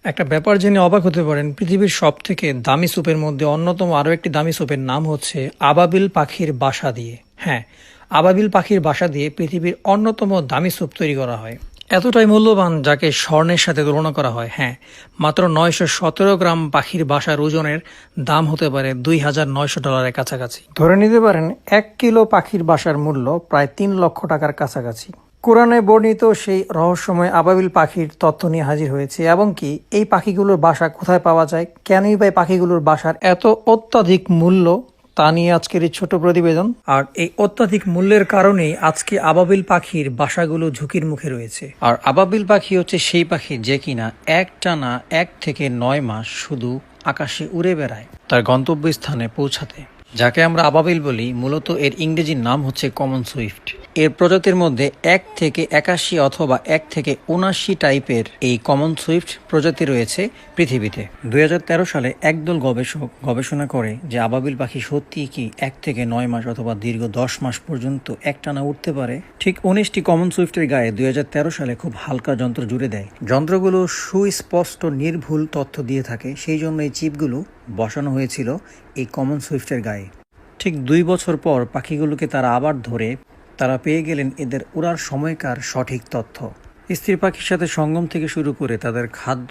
একটা ব্যাপার জেনে অবাক হতে পারেন, পৃথিবীর সবথেকে দামি স্যুপের মধ্যে অন্যতম আরও একটি দামি স্যুপের নাম হচ্ছে আবাবিল পাখির বাসা দিয়ে। হ্যাঁ, আবাবিল পাখির বাসা দিয়ে পৃথিবীর অন্যতম দামি স্যুপ তৈরি করা হয়। এতটাই মূল্যবান যাকে স্বর্ণের সাথে তুলনা করা হয়। হ্যাঁ, মাত্র 917 গ্রাম পাখির বাসার ওজনের দাম হতে পারে $2,900 কাছাকাছি। ধরে নিতে পারেন 1 কিলো পাখির বাসার মূল্য প্রায় 3 লক্ষ টাকার কাছাকাছি। কোরআনে বর্ণিত সেই রহস্যময় আবাবিল পাখির তথ্য নিয়ে হাজির হয়েছে, এবং কি এই পাখিগুলোর বাসা কোথায় পাওয়া যায়, কেনই বা এই পাখিগুলোর বাসার এত অত্যাধিক মূল্য, তা নিয়ে আজকের এই ছোট প্রতিবেদন। আর এই অত্যাধিক মূল্যের কারণেই আজকে আবাবিল পাখির বাসাগুলো ঝুঁকির মুখে রয়েছে। আর আবাবিল পাখি হচ্ছে সেই পাখি যে কিনা একটানা 1 থেকে 9 মাস শুধু আকাশে উড়ে বেড়ায় তার গন্তব্যস্থানে পৌঁছাতে, যাকে আমরা আবাবিল বলি। মূলত এর ইংরেজি নাম হচ্ছে কমন সুইফট। এর প্রজাতির মধ্যে 1 থেকে 81 অথবা 1 থেকে 79 টাইপের এই কমন সুইফট প্রজাতি রয়েছে পৃথিবীতে। 2013 সালে একদল গবেষক গবেষণা করে যে আবাবিল পাখি সত্যি কি 1 থেকে 9 মাস অথবা দীর্ঘ 10 মাস পর্যন্ত একটানা উঠতে পারে। ঠিক 19টি কমন সুইফটের গায়ে 2013 সালে খুব হালকা যন্ত্র জুড়ে দেয়। যন্ত্রগুলো সুস্পষ্ট নির্ভুল তথ্য দিয়ে থাকে, সেই জন্য এই চিপগুলো বসানো হয়েছিল এই কমন সুইফটের গায়ে। ঠিক 2 বছর পর পাখিগুলোকে তারা আবার ধরে তারা পেয়ে গেলেন এদের উড়ার সময়কার সঠিক তথ্য। স্ত্রী পাখির সাথে সঙ্গম থেকে শুরু করে তাদের খাদ্য